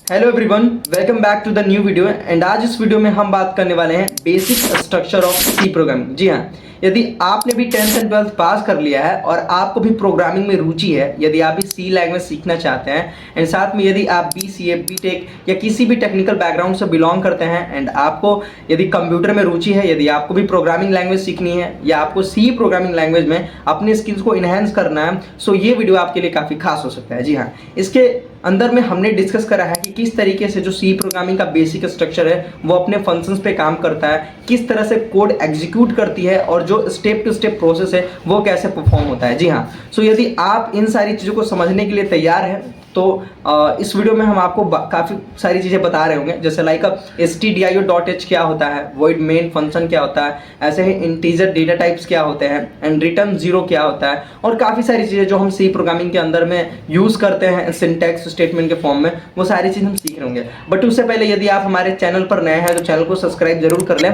Hello everyone, welcome back to the new video. And आज इस video में हम बात करने वाले हैं basic structure of C programming. जी हाँ, यदि आपने भी 10th एंड 12th पास कर लिया है और आपको भी प्रोग्रामिंग में रुचि है, यदि आप भी सी लैंग्वेज सीखना चाहते हैं एंड साथ में यदि आप BCA, BTech या किसी भी टेक्निकल बैकग्राउंड से बिलोंग करते हैं एंड आपको यदि कंप्यूटर में रुचि है, यदि आपको भी प्रोग्रामिंग लैंग्वेज सीखनी है या आपको सी प्रोग्रामिंग लैंग्वेज में अपनी स्किल्स को इन्हेंस करना है, सो ये वीडियो आपके लिए काफ़ी खास हो सकता है। जी हाँ, इसके अंदर में हमने डिस्कस करा है कि किस तरीके से जो सी प्रोग्रामिंग का बेसिक स्ट्रक्चर है वो अपने फंक्शंस पे काम करता है, किस तरह से कोड एग्जीक्यूट करती है और जो स्टेप टू स्टेप प्रोसेस है वो कैसे परफॉर्म होता है। जी हाँ, सो यदि आप इन सारी चीज़ों को समझने के लिए तैयार हैं तो इस वीडियो में हम आपको काफ़ी सारी चीज़ें बता रहे होंगे, जैसे लाइक stdio.h क्या होता है, void main फंक्शन क्या होता है, ऐसे ही इंटीजर डेटा टाइप्स क्या होते हैं एंड रिटर्न जीरो क्या होता है, और काफ़ी सारी चीज़ें जो हम सी प्रोग्रामिंग के अंदर में यूज़ करते हैं सिंटैक्स स्टेटमेंट के फॉर्म में, वो सारी चीज़ हम सीख रहे होंगे। बट उससे पहले यदि आप हमारे चैनल पर नए हैं तो चैनल को सब्सक्राइब जरूर कर लें।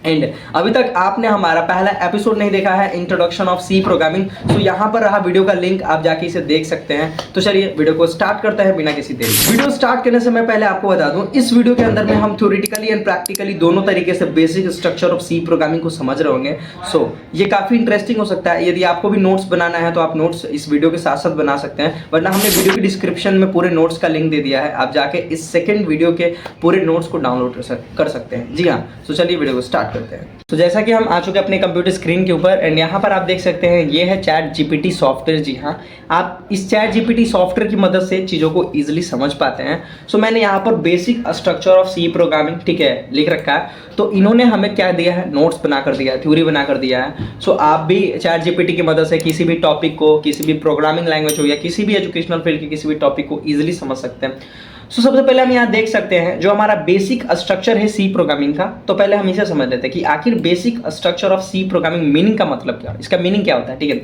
एंड अभी तक आपने हमारा पहला एपिसोड नहीं देखा है इंट्रोडक्शन ऑफ सी प्रोग्रामिंग, तो यहाँ पर रहा वीडियो का लिंक, आप जाके इसे देख सकते हैं। तो चलिए वीडियो को स्टार्ट करते हैं बिना किसी देरी। वीडियो स्टार्ट करने से मैं पहले आपको बता दूं, इस वीडियो के अंदर में हम थ्योरेटिकली एंड प्रैक्टिकली दोनों तरीके से basic structure of C programming को समझ रहे होंगे। सो ये काफ़ी इंटरेस्टिंग हो सकता है। यदि आपको भी नोट्स बनाना है तो आप नोट्स इस वीडियो के साथ साथ बना सकते हैं, वरना हमने वीडियो की डिस्क्रिप्शन में पूरे नोट्स का लिंक दे दिया है, आप जाके इस सेकेंड वीडियो के पूरे नोट्स को डाउनलोड कर सकते हैं। जी हाँ, तो चलिए वीडियो को स्टार्ट करते हैं। तो जैसा कि हम आ चुके हैं अपने कंप्यूटर स्क्रीन के ऊपर एंड यहाँ पर आप देख सकते हैं ये है चैट जीपीटी सॉफ्टवेयर। जी हाँ, आप इस चैट जीपीटी सॉफ्टवेयर की मदद से चीज़ों को ईजिली समझ पाते हैं। सो मैंने यहाँ पर basic structure of C programming, ठीक है, लिख रखा है। तो इन्होंने हमें क्या दिया है, नोट्स बना कर दिया है, थ्योरी बना कर दिया है। सो आप भी चैट जीपीटी की मदद से किसी भी टॉपिक को, किसी भी प्रोग्रामिंग लैंग्वेज हो या किसी भी एजुकेशनल फील्ड के किसी भी टॉपिक को ईजिली समझ सकते हैं। सो सबसे पहले हम यहाँ देख सकते हैं जो हमारा बेसिक स्ट्रक्चर है सी प्रोग्रामिंग का। तो पहले हम इसे समझ लेते हैं कि आखिर basic structure of C programming meaning का मतलब क्या है, इसका मीनिंग क्या होता है। ठीक है,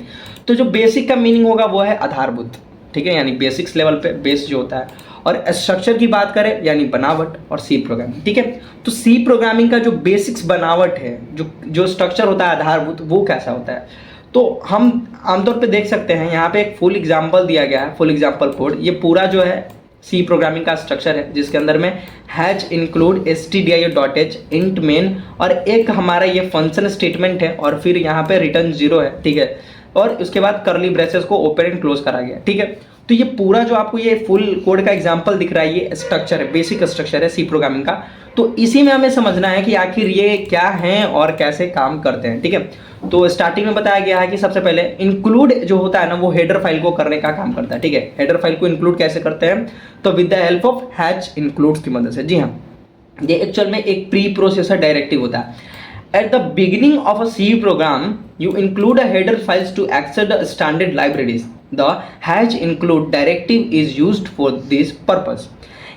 तो जो बेसिक का मीनिंग होगा वो है आधारभूत, ठीक है, यानी बेसिक्स लेवल पे बेस जो होता है। और स्ट्रक्चर की बात करें यानी बनावट और सी प्रोग्रामिंग, ठीक है। तो सी प्रोग्रामिंग का जो बेसिक्स बनावट है, जो स्ट्रक्चर होता है आधारभूत, वो कैसा होता है, तो हम आमतौर पे देख सकते हैं यहाँ पे एक फुल एग्जाम्पल दिया गया है, फुल एग्जाम्पल कोड। ये पूरा जो है सी प्रोग्रामिंग का स्ट्रक्चर है, जिसके अंदर में hatch include stdio.h int main और एक हमारा ये फंक्शन स्टेटमेंट है और फिर यहाँ पे रिटर्न जीरो है, ठीक है, और उसके बाद कर्ली ब्रेसेस को ओपन एंड क्लोज करा गया, ठीक है। तो ये पूरा जो आपको ये फुल कोड का एग्जांपल दिख रहा है, ये स्ट्रक्चर है, बेसिक स्ट्रक्चर है सी प्रोग्रामिंग का। तो इसी में हमें समझना है कि आखिर ये क्या है और कैसे काम करते हैं, ठीक है। तो स्टार्टिंग में बताया गया है कि सबसे पहले इंक्लूड जो होता है ना, वो हेडर फाइल को करने का काम करता है, ठीक है। हेडर फाइल को इंक्लूड कैसे करते हैं, तो with the help of hatch includes की मदद से। जी हाँ, ये एक्चुअल में एक प्री प्रोसेसर डायरेक्टिव होता है। At the beginning of a C program, you include a header files to access the standard libraries. The hash include directive is used for this purpose.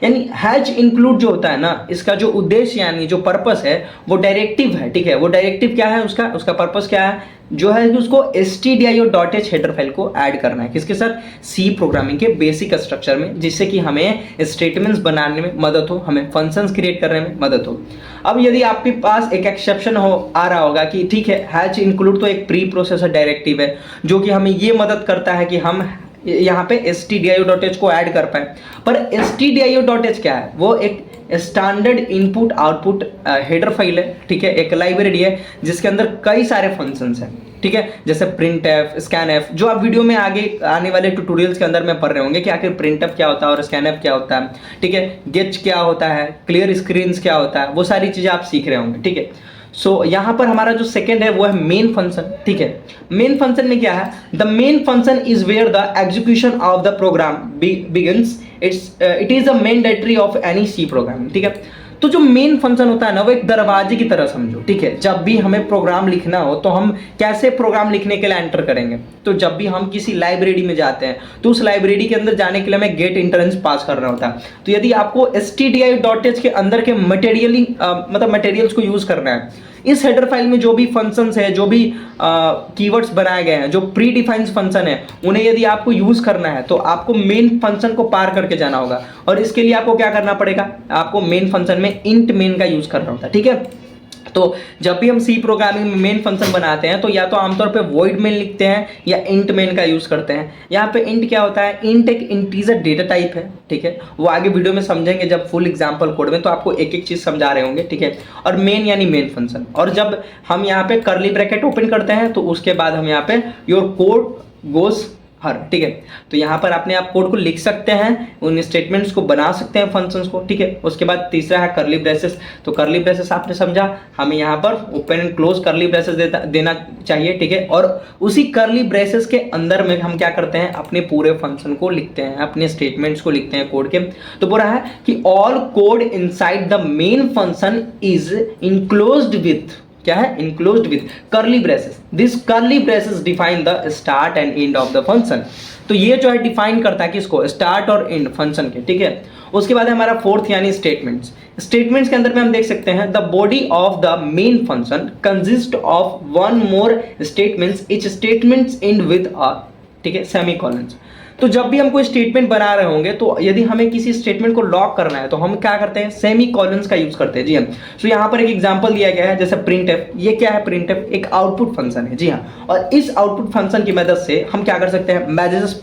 यानी हैच इंक्लूड जो होता है ना, इसका जो उद्देश्य यानी जो पर्पस है वो डायरेक्टिव है, ठीक है। वो डायरेक्टिव क्या है, उसका पर्पस क्या है, जो है कि उसको stdio.h हेडर फाइल को ऐड करना है, किसके साथ, सी प्रोग्रामिंग के बेसिक स्ट्रक्चर में, जिससे कि हमें स्टेटमेंट्स बनाने में मदद हो, हमें फंक्शंस क्रिएट करने में मदद हो। अब यदि आपके पास एक एक्सेप्शन आ रहा होगा कि ठीक है, हैच इंक्लूड तो एक प्री प्रोसेसर डायरेक्टिव है जो कि हमें ये मदद करता है कि हम यहाँ पे stdio.h को ऐड कर पाए, पर stdio.h क्या है, वो एक standard input output header file है, ठीक है, एक लाइब्रेरी है जिसके अंदर कई सारे फंक्शंस हैं, ठीक है, जैसे printf, scanf, जो आप वीडियो में आगे आने वाले ट्यूटोरियल्स के अंदर में पढ़ रहे होंगे कि आखिर printf क्या होता है और scanf क्या होता है, ठीक है, गेच क्या होता है, क्लियर स्क्रीन्स क्या होता है, वो सारी चीज़ें आप सीख रहे होंगे, ठीक है। सो यहाँ पर हमारा जो सेकेंड है वो है मेन फंक्शन, ठीक है। मेन फंक्शन में क्या है, the main function is where the execution of the program begins, it is the mandatory of any C program, ठीक है। तो जो मेन फंक्शन होता है ना, वो एक दरवाजे की तरह समझो, ठीक है। जब भी हमें प्रोग्राम लिखना हो तो हम कैसे प्रोग्राम लिखने के लिए एंटर करेंगे, तो जब भी हम किसी लाइब्रेरी में जाते हैं तो उस लाइब्रेरी के अंदर जाने के लिए हमें गेट इंट्रेंस पास करना होता है। तो यदि आपको stdio.h के अंदर के मटेरियल्स को यूज करना है, इस हेडर फाइल में जो भी फंक्शंस है, जो भी कीवर्ड्स बनाए गए हैं, जो प्री डिफाइंड फंक्शन है, उन्हें यदि आपको यूज करना है तो आपको मेन फंक्शन को पार करके जाना होगा। और इसके लिए आपको क्या करना पड़ेगा, आपको मेन फंक्शन में इंट मेन का यूज करना होता है, ठीक है। तो जब भी हम सी प्रोग्रामिंग में मेन फंक्शन बनाते हैं तो या तो आमतौर पे वॉइड मेन लिखते हैं या इंट मेन का यूज़ करते हैं। यहाँ पे इंट क्या होता है, इंट एक इंटीजर डेटा टाइप है, ठीक है। वो आगे वीडियो में समझेंगे जब फुल एग्जांपल कोड में, तो आपको एक एक चीज़ समझा रहे होंगे, ठीक है। और मेन यानी मेन फंक्शन, और जब हम यहाँ पे कर्ली ब्रैकेट ओपन करते हैं तो उसके बाद हम यहाँ पे योर कोड गोस हर, ठीक है। तो यहाँ पर अपने आप कोड को लिख सकते हैं, उन स्टेटमेंट्स को बना सकते हैं, फंक्शंस को, ठीक है। उसके बाद तीसरा है कर्ली ब्रेसेस। तो कर्ली ब्रेसेस आपने समझा, हमें यहाँ पर open and close curly braces देना चाहिए, ठीक है। और उसी कर्ली ब्रेसेस के अंदर में हम क्या करते हैं, अपने पूरे फंक्शन को लिखते हैं, अपने स्टेटमेंट्स को लिखते हैं कोड के। तो बोला है कि all code inside the main function is enclosed with, क्या है, enclosed with curly braces. This curly braces define the start and and of the function. तो ये जो है डिफाइन करता है किसको, स्टार्ट और एंड फंक्शन के, ठीक है। उसके बाद है हमारा फोर्थ यानी स्टेटमेंट्स। स्टेटमेंट्स के अंदर में हम देख सकते हैं the body of the main function consist of one more statements, etch statements and with a, ठीक है, सेमीकोलंस। तो जब भी हम कोई स्टेटमेंट बना रहे होंगे तो यदि हमें किसी स्टेटमेंट को लॉक करना है तो हम क्या करते हैं, सेमी कॉलन्स का यूज करते हैं, जी हाँ। तो यहाँ पर एक एग्जांपल दिया गया है जैसे प्रिंटफ। ये क्या है, प्रिंटफ एक आउटपुट फंक्शन है, जी हाँ। और इस आउटपुट फंक्शन की मदद से हम क्या कर सकते हैं,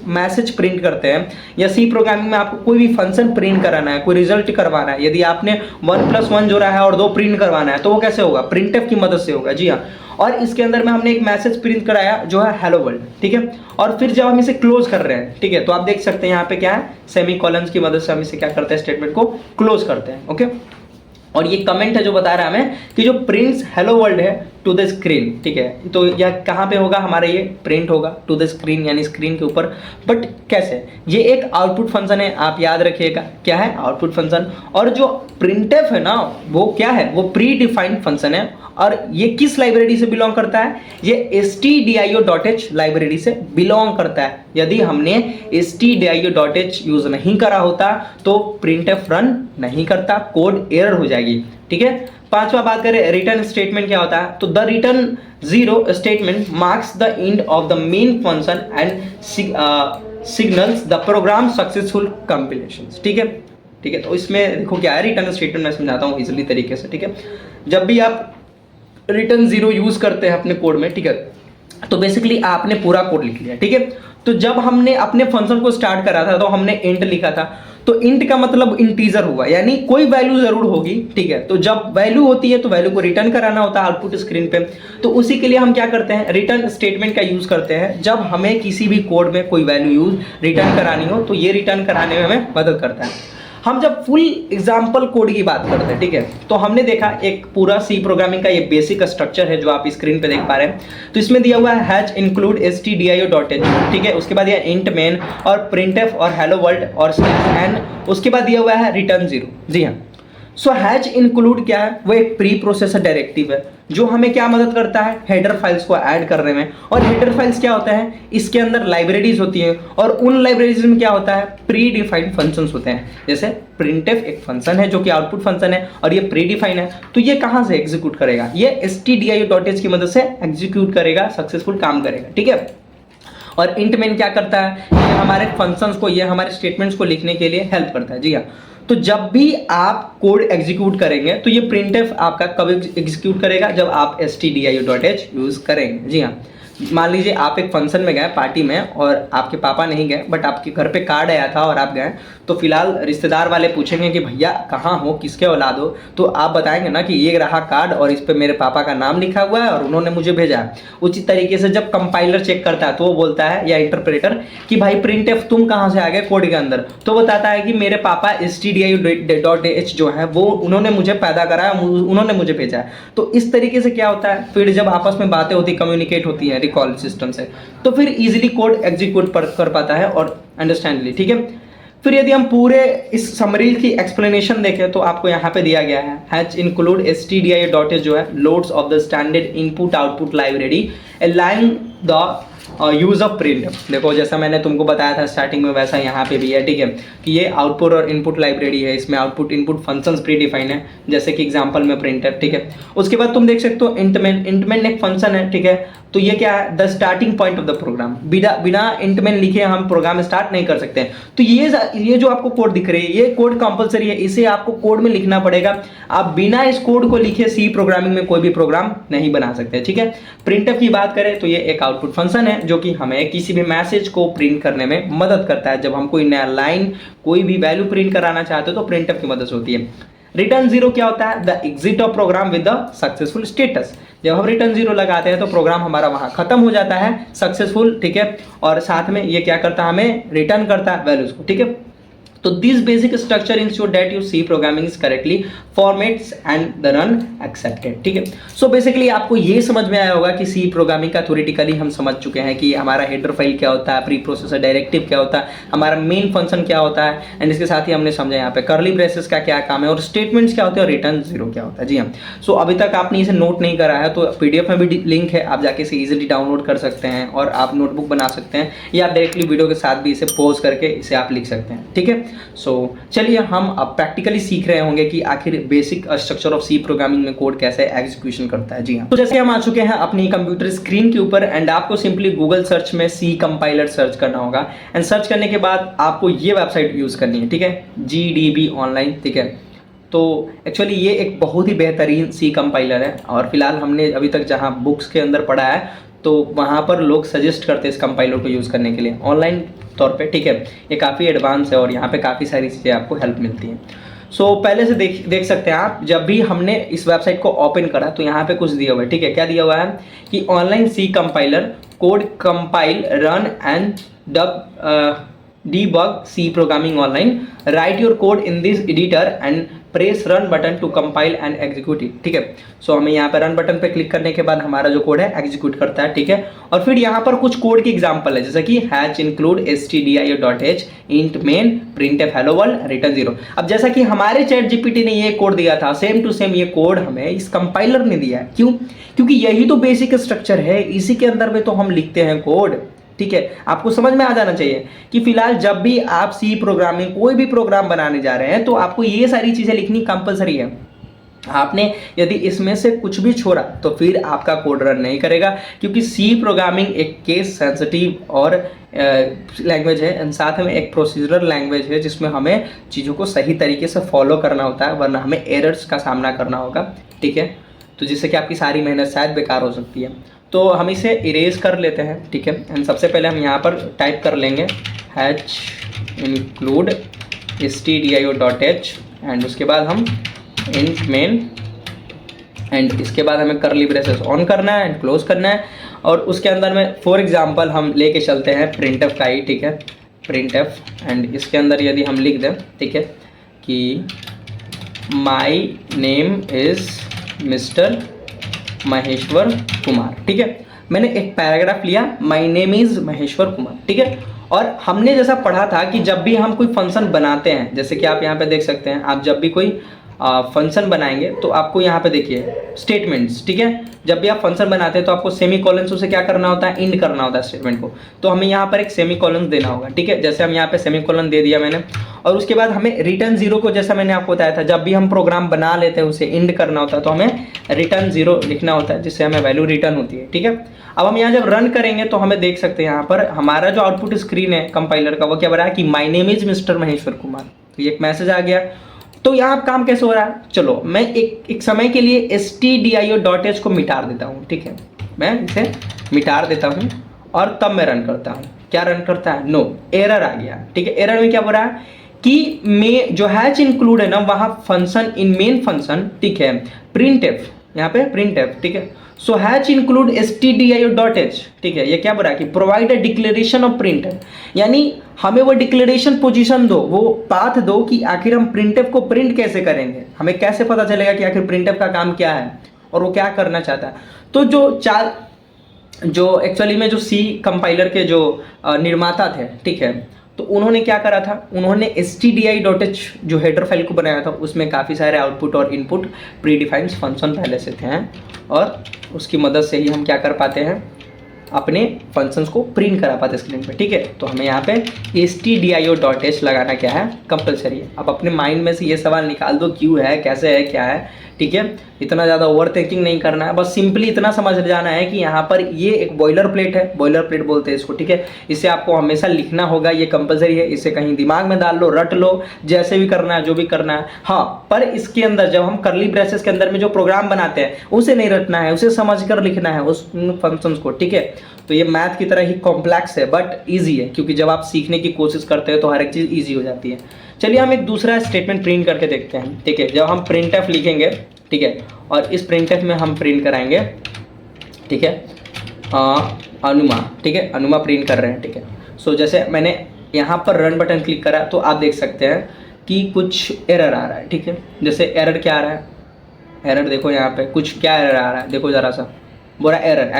मैसेज प्रिंट करते हैं। या सी प्रोग्रामिंग में आपको कोई भी फंक्शन प्रिंट कराना है, कोई रिजल्ट करवाना है, यदि आपने 1+1 जोड़ा है और 2 प्रिंट करवाना है तो वो कैसे होगा, प्रिंटफ की मदद से होगा, जी हाँ। और इसके अंदर में हमने एक मैसेज प्रिंट कराया जो है हेलो वर्ल्ड, ठीक है। और फिर जब हम इसे क्लोज कर रहे हैं, ठीक है, तो आप देख सकते हैं यहाँ पे क्या है, सेमी कॉलन्स की मदद से हम इसे क्या करते हैं, स्टेटमेंट को क्लोज करते हैं, ओके। और ये कमेंट है जो बता रहा है हमें कि जो प्रिंट्स हेलो वर्ल्ड है टू द स्क्रीन, ठीक है। तो यह कहाँ पे होगा, हमारा ये प्रिंट होगा टू द स्क्रीन यानी स्क्रीन के ऊपर। बट कैसे, ये एक आउटपुट फंक्शन है, आप याद रखिएगा क्या है, आउटपुट फंक्शन। और जो प्रिंटफ है ना वो क्या है, वो प्री डिफाइंड फंक्शन है। और ये किस लाइब्रेरी से बिलोंग करता है, ये stdio.h लाइब्रेरी से बिलोंग करता है। यदि हमने stdio.h यूज नहीं करा होता तो प्रिंटफ रन नहीं करता, कोड एरर हो जाएगी, ठीक है। पांचवा बात करें रिटर्न स्टेटमेंट क्या होता है, तो the return 0 statement marks the end of the main function and signals the program successful compilation, ठीक है, ठीक है। तो इसमें देखो क्या है, रिटर्न स्टेटमेंट मैं समझाता हूँ इजीली तरीके से, ठीक है। जब भी आप रिटर्न 0 यूज करते हैं अपने कोड में, ठीक है, तो बेसिकली आपने पूरा कोड लिख लिया, ठीक है। तो जब हमने अपने फंक्शन को स्टार्ट करा था तो हमने इंट लिखा था, तो इंट का मतलब इंटीजर हुआ, यानी कोई वैल्यू जरूर होगी, ठीक है। तो जब वैल्यू होती है तो वैल्यू को रिटर्न कराना होता है आउटपुट स्क्रीन पे। तो उसी के लिए हम क्या करते हैं, रिटर्न स्टेटमेंट का यूज करते हैं। जब हमें किसी भी कोड में कोई वैल्यू यूज रिटर्न करानी हो तो ये रिटर्न कराने में हमें मदद करता है। हम जब फुल एग्जाम्पल कोड की बात करते हैं, ठीक है, तो हमने देखा एक पूरा सी प्रोग्रामिंग का ये बेसिक स्ट्रक्चर है जो आप स्क्रीन पे देख पा रहे हैं। तो इसमें दिया हुआ है हैच इंक्लूड stdio.h, ठीक है। उसके बाद ये इंट मेन और प्रिंटफ और हेलो वर्ल्ड और एंड उसके बाद दिया हुआ है रिटर्न 0, जी हाँ। सो हैच इंक्लूड क्या है, वो एक प्री प्रोसेसर डायरेक्टिव है जो हमें क्या मदद करता है, हेडर फाइल्स को ऐड करने में। और हेडर फाइल्स क्या होता है, इसके अंदर लाइब्रेरीज होती हैं और उन लाइब्रेरीज में क्या होता है, प्री डिफाइंड फंक्शंस होते हैं। जैसे प्रिंटफ एक फंक्शन है जो कि आउटपुट फंक्शन है और ये प्री डिफाइंड है, तो ये कहाँ से एग्जीक्यूट करेगा, ये stdio.h की मदद से एग्जीक्यूट करेगा, सक्सेसफुल काम करेगा, ठीक है। और इंट मेन क्या करता है, ये हमारे फंक्शंस को, ये हमारे स्टेटमेंट्स को लिखने के लिए हेल्प करता है, जी हाँ। तो जब भी आप कोड एग्जीक्यूट करेंगे तो ये प्रिंटफ आपका कब एग्जीक्यूट करेगा, जब आप stdio.h यूज करेंगे, जी हाँ। मान लीजिए आप एक फंक्शन में गए पार्टी में और आपके पापा नहीं गए, बट आपके घर पे कार्ड आया था और आप गए, तो फिलहाल रिश्तेदार वाले पूछेंगे कि भैया कहाँ हो, किसके औलाद हो, तो आप बताएंगे ना कि ये रहा कार्ड और इस पे मेरे पापा का नाम लिखा हुआ है और उन्होंने मुझे भेजा है। उचित तरीके से जब कंपाइलर चेक करता है तो वो बोलता है, या इंटरप्रेटर, कि भाई प्रिंटफ तुम कहाँ से आ गए कोड के अंदर, तो बताता है कि मेरे पापा stdio.h जो है वो उन्होंने मुझे पैदा करा है, उन्होंने मुझे भेजा है। तो इस तरीके से क्या होता है, फिर जब आपस में बातें होती, कम्युनिकेट होती है रिकॉल सिस्टम से, तो फिर इजीली कोड एग्जीक्यूट कर पाता है और अंडरस्टैंडली, ठीक है। फिर यदि हम पूरे इस समरी की एक्सप्लेनेशन देखें तो आपको यहाँ पे दिया गया है हैच इंक्लूड stdio.h जो है loads of the standard input output library allowing the use of print. देखो जैसा मैंने तुमको बताया था स्टार्टिंग में वैसा यहाँ पे भी है, ठीक है, कि ये आउटपुट और इनपुट लाइब्रेरी है, इसमें output input functions pre define है, जैसे कि एग्जांपल में प्रिंटफ, ठीक है। उसके बाद तुम देख सकते हो इंटमेन एक फंक्शन है, ठीक है। तो ये क्या है, the starting point of the program. बिना इंटमेन लिखे हम प्रोग्राम स्टार्ट नहीं कर सकते हैं। तो ये जो आपको कोड दिख रही है, ये कोड कंपलसरी है, इसे आपको कोड में लिखना पड़ेगा। आप बिना इस कोड को लिखे सी प्रोग्रामिंग में कोई भी प्रोग्राम नहीं बना सकते, ठीक है। प्रिंटफ की बात करें तो ये एक आउटपुट फंक्शन है जो कि हमें किसी भी मैसेज को प्रिंट करने में मदद करता है। जब हम कोई नया लाइन कोई भी वैल्यू प्रिंट कराना चाहते हो तो प्रिंटफ की मदद से होती है। रिटर्न जीरो क्या होता है, the exit of program with the successful status. जब हम रिटर्न जीरो लगाते हैं तो प्रोग्राम हमारा वहां खत्म हो जाता है सक्सेसफुल, ठीक है। और साथ में ये क्या करता है, हमें रिटर्न करता है वैल्यूज को, ठीक है। तो this basic structure ensure that your C programming is correctly formats and the run accepted, ठीक है। सो बेसिकली आपको ये समझ में आया होगा कि सी प्रोग्रामिंग का थ्योरेटिकली हम समझ चुके हैं कि हमारा हेडर फाइल क्या होता है, प्री प्रोसेसर डायरेक्टिव क्या होता है, हमारा मेन फंक्शन क्या होता है, एंड इसके साथ ही हमने समझा यहाँ पे कर्ली ब्रेसेस का क्या काम है और स्टेटमेंट्स क्या होते हैं और रिटर्न जीरो क्या होता है। जी हाँ, सो अभी तक आपने इसे नोट नहीं करा है तो पीडीएफ में भी लिंक है, आप जाके इसे इजीली डाउनलोड कर सकते हैं और आप नोटबुक बना सकते हैं या डायरेक्टली वीडियो के साथ भी इसे पॉज करके इसे आप लिख सकते हैं, ठीक है। सो चलिए हम अब प्रैक्टिकली सीख रहे होंगे कि आखिर basic structure of C programming में कोड कैसे एग्जीक्यूशन करता है। जी हाँ, तो जैसे हम आ चुके हैं अपनी कंप्यूटर स्क्रीन के ऊपर एंड आपको सिंपली गूगल सर्च में सी कंपाइलर सर्च करना होगा एंड सर्च करने के बाद आपको ये वेबसाइट यूज करनी है, ठीक है, GDB ऑनलाइन, ठीक है। तो एक्चुअली ये एक बहुत ही बेहतरीन सी कंपाइलर है और फिलहाल हमने अभी तक जहाँ बुक्स के अंदर पढ़ा है तो वहाँ पर लोग सजेस्ट करते हैं इस कंपाइलर को यूज़ करने के लिए ऑनलाइन तौर पे, ठीक है। ये काफ़ी एडवांस है और यहाँ पे काफ़ी सारी चीज़ें आपको हेल्प मिलती हैं। सो पहले से देख सकते हैं आप, जब भी हमने इस वेबसाइट को ओपन करा तो यहाँ पे कुछ दिया हुआ है, ठीक है। क्या दिया हुआ है कि online C compiler code compile run and debug C programming online, write your code in this editor and press run button to compile and execute it, ठीक है। सो हमें यहाँ पे रन बटन पे क्लिक करने के बाद हमारा जो कोड है एग्जीक्यूट करता है, ठीक है। और फिर यहाँ पर कुछ कोड की एग्जांपल है जैसे कि hatch include stdio.h int main printf hello world return 0। अब जैसा कि हमारे चैट जीपीटी ने ये कोड दिया था सेम टू सेम ये कोड हमें इस कंपाइलर ने दिया है। क्यों? क्योंकि यही तो बेसिक स्ट्रक्चर है, इसी के अंदर में तो हम लिखते हैं कोड, ठीक है। आपको समझ में आ जाना चाहिए कि फिलहाल जब भी आप सी प्रोग्रामिंग कोई भी प्रोग्राम बनाने जा रहे हैं तो आपको ये सारी चीजें लिखनी कंपलसरी है। आपने यदि इसमें से कुछ भी छोड़ा तो फिर आपका कोड रन नहीं करेगा, क्योंकि सी प्रोग्रामिंग एक केस सेंसिटिव और लैंग्वेज है एंड साथ में एक प्रोसीजरल लैंग्वेज है जिसमें हमें चीज़ों को सही तरीके से फॉलो करना होता है, वरना हमें एरर्स का सामना करना होगा, ठीक है। तो जिससे कि आपकी सारी मेहनत शायद बेकार हो सकती है। तो हम इसे इरेज कर लेते हैं, ठीक है। एंड सबसे पहले हम यहाँ पर टाइप कर लेंगे हैच इंक्लूड stdio.h एंड उसके बाद हम इंट मेन एंड इसके बाद हमें कर्ली ब्रेसेस ऑन करना है एंड क्लोज करना है। और उसके अंदर में फॉर एग्जांपल हम लेके चलते हैं प्रिंटफ का ही, ठीक है, प्रिंटफ। एंड इसके अंदर यदि हम लिख दें, ठीक है, कि my name is mister Maheshwar Kumar, ठीक है। मैंने एक पैराग्राफ लिया, my name is Maheshwar Kumar, ठीक है। और हमने जैसा पढ़ा था कि जब भी हम कोई फंक्शन बनाते हैं, जैसे कि आप यहाँ पे देख सकते हैं, आप जब भी कोई फंक्शन बनाएंगे तो आपको यहाँ पे देखिए स्टेटमेंट्स, ठीक है। जब भी आप फंक्शन बनाते हैं तो आपको सेमी कॉलन से क्या करना होता है, इंड करना होता है स्टेटमेंट को। तो हमें यहाँ पर एक सेमी कॉलन देना होगा, ठीक है। जैसे हम यहाँ पे सेमी कॉलन दे दिया मैंने, और उसके बाद हमें रिटर्न जीरो को, जैसा मैंने आपको बताया था, जब भी हम प्रोग्राम बना लेते हैं उसे इंड करना होता है तो हमें रिटर्न जीरो लिखना होता है, जिससे हमें वैल्यू रिटर्न होती है, ठीक है। अब हम यहाँ जब रन करेंगे तो हमें देख सकते हैं यहाँ पर हमारा जो आउटपुट स्क्रीन है कंपाइलर का वो क्या बना है कि my name is mister Maheshwar Kumar. तो ये एक मैसेज आ गया। तो यहाँ काम कैसे हो रहा है, चलो मैं एक समय के लिए stdio.h को मिटा देता हूँ, ठीक है। मैं इसे मिटा देता हूँ और तब मैं रन करता हूँ। क्या रन करता है, नो एरर आ गया, ठीक है। एरर में क्या बोल रहा है कि मैं जो हैच इंक्लूड है ना वहाँ फंक्शन इन मेन फंक्शन, ठीक है, प्रिंटफ, यहाँ पे प्रिंटफ, ठीक है। सो हैच इंक्लूड stdio.h, ठीक है। ये क्या बोल रहा है कि provide a declaration of printf, यानी हमें वो डिक्लेरेशन पोजीशन दो, वो पाथ दो कि आखिर हम प्रिंटफ को प्रिंट कैसे करेंगे, हमें कैसे पता चलेगा कि आखिर प्रिंटफ का काम क्या है और वो क्या करना चाहता है। तो जो एक्चुअली में जो सी कंपाइलर के जो निर्माता थे, ठीक है, तो उन्होंने क्या करा था, उन्होंने stdio.h जो हेडर फाइल को बनाया था उसमें काफ़ी सारे आउटपुट और इनपुट प्री डिफाइंड फंक्शन पहले से थे और उसकी मदद से ही हम क्या कर पाते हैं, अपने फंक्शंस को प्रिंट करा पाते स्क्रीन पे, ठीक है। तो हमें यहाँ पे stdio.h लगाना क्या है, कंपलसरी है। अब अपने माइंड में से ये सवाल निकाल दो, क्यों है, कैसे है, क्या है, ठीक है। इतना ज़्यादा ओवर थिंकिंग नहीं करना है, बस सिंपली इतना समझ जाना है कि यहाँ पर ये एक बॉयलर प्लेट है, बॉयलर प्लेट बोलते हैं इसको, ठीक है। इसे आपको हमेशा लिखना होगा, ये कंपलसरी है। इसे कहीं दिमाग में डाल लो, रट लो, जैसे भी करना है, जो भी करना है। हाँ, पर इसके अंदर जब हम कर्ली ब्रेसेस के अंदर में जो प्रोग्राम बनाते हैं उसे नहीं रटना है, उसे समझ कर लिखना है उस फंक्शंस को, ठीक है। तो ये मैथ की तरह ही कॉम्प्लेक्स है बट ईजी है, क्योंकि जब आप सीखने की कोशिश करते हैं तो हर एक चीज़ ईजी हो जाती है। चलिए हम एक दूसरा स्टेटमेंट प्रिंट करके देखते हैं, ठीक है। जब हम printf लिखेंगे, ठीक है, और इस printf में हम प्रिंट कराएंगे, ठीक है, अनुमा, ठीक है, अनुमा प्रिंट कर रहे हैं, ठीक है। सो जैसे मैंने यहाँ पर रन बटन क्लिक करा तो आप देख सकते हैं कि कुछ एरर आ रहा है, ठीक है। जैसे एरर क्या आ रहा है, एरर देखो यहाँ पे कुछ क्या एरर आ रहा है, देखो ज़रा सा, बोला एरर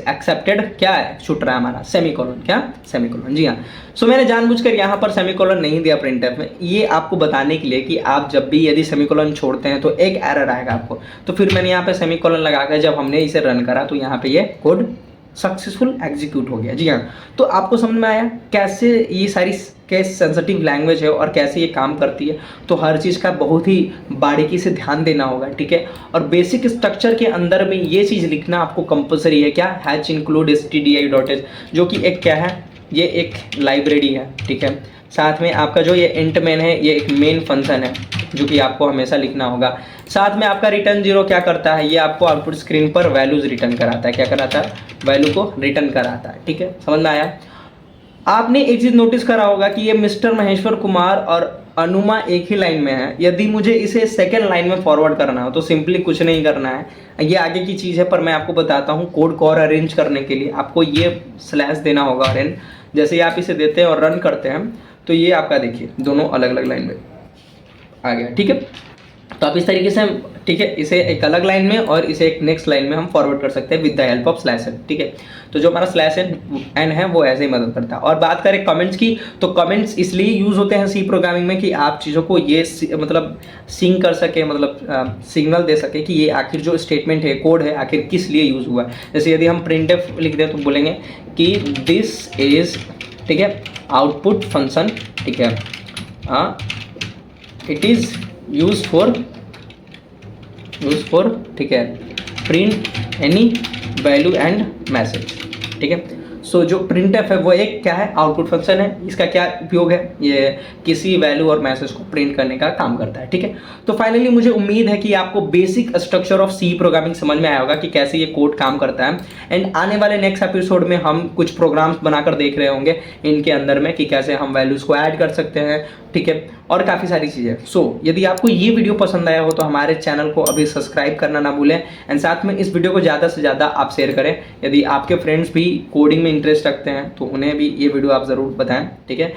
एक्सेप्टेड क्या है, छूट रहा है हमारा सेमीकोलन, क्या सेमीकोलन, जी हाँ। सो मैंने जानबूझकर यहाँ पर सेमीकोलन नहीं दिया printf में, ये आपको बताने के लिए कि आप जब भी यदि सेमीकोलन छोड़ते हैं तो एक एरर आएगा आपको। तो फिर मैंने यहाँ पे सेमीकोलन लगाकर जब हमने इसे रन करा तो यहाँ पे ये कोड सक्सेसफुल एग्जीक्यूट हो गया, जी हाँ। तो आपको समझ में आया कैसे ये सारी केस सेंसिटिव लैंग्वेज है और कैसे ये काम करती है। तो हर चीज़ का बहुत ही बारीकी से ध्यान देना होगा, ठीक है। और बेसिक स्ट्रक्चर के अंदर में ये चीज़ लिखना आपको कंपलसरी है, क्या, हैच इंक्लूड stdio.h, जो कि एक क्या है, ये एक लाइब्रेरी है, ठीक है। साथ में आपका जो ये इंट मेन है, ये एक मेन फंक्शन है जो कि आपको हमेशा लिखना होगा। साथ में आपका रिटर्न जीरो क्या करता है, ये आपको आउटपुट स्क्रीन पर वैल्यूज रिटर्न कराता है, क्या कराता है, वैल्यू को रिटर्न कराता है, ठीक है। समझ में आया। आपने एक चीज़ नोटिस करा होगा कि ये मिस्टर महेश्वर कुमार और अनुमा एक ही लाइन में है। यदि मुझे इसे सेकेंड लाइन में फॉरवर्ड करना हो तो सिंपली कुछ नहीं करना है, ये आगे की चीज़ है, पर मैं आपको बताता हूँ। कोड को और अरेंज करने के लिए आपको ये स्लैश देना होगा, अरेंज। जैसे ही आप इसे देते हैं और रन करते हैं तो ये आपका देखिए दोनों अलग अलग लाइन में आ गया, ठीक है। तो आप इस तरीके से, ठीक है, इसे एक अलग लाइन में और इसे एक नेक्स्ट लाइन में हम फॉरवर्ड कर सकते हैं with the help of slash n, ठीक है। तो जो हमारा स्लैश एन है वो ऐसे ही मदद करता है। और बात करें कमेंट्स की, तो कमेंट्स इसलिए यूज़ होते हैं सी प्रोग्रामिंग में कि आप चीज़ों को ये मतलब सिंक कर सके, मतलब सिग्नल दे सके कि ये आखिर जो स्टेटमेंट है, कोड है, आखिर किस लिए यूज़ हुआ है। जैसे यदि हम printf लिख दें तो बोलेंगे कि दिस इज़, ठीक है, आउटपुट फंक्शन, ठीक है, इट इज़ यूज फॉर, ठीक है, print any value and message, ठीक है। सो जो printf है वो एक क्या है, आउटपुट फंक्शन है। इसका क्या उपयोग है, ये किसी वैल्यू और मैसेज को प्रिंट करने का काम करता है, ठीक है। तो फाइनली मुझे उम्मीद है कि आपको basic structure of C programming समझ में आया होगा कि कैसे ये कोड काम करता है। एंड आने वाले नेक्स्ट एपिसोड में हम कुछ प्रोग्राम्स बनाकर देख रहे होंगे इनके अंदर में कि कैसे हम वैल्यूज़ को ऐड कर सकते हैं, ठीक है, और काफ़ी सारी चीज़ें। सो यदि आपको ये वीडियो पसंद आया हो तो हमारे चैनल को अभी सब्सक्राइब करना ना भूलें। एंड साथ में इस वीडियो को ज़्यादा से ज़्यादा आप शेयर करें। यदि आपके फ्रेंड्स भी कोडिंग में इंटरेस्ट रखते हैं तो उन्हें भी ये वीडियो आप ज़रूर बताएं, ठीक है।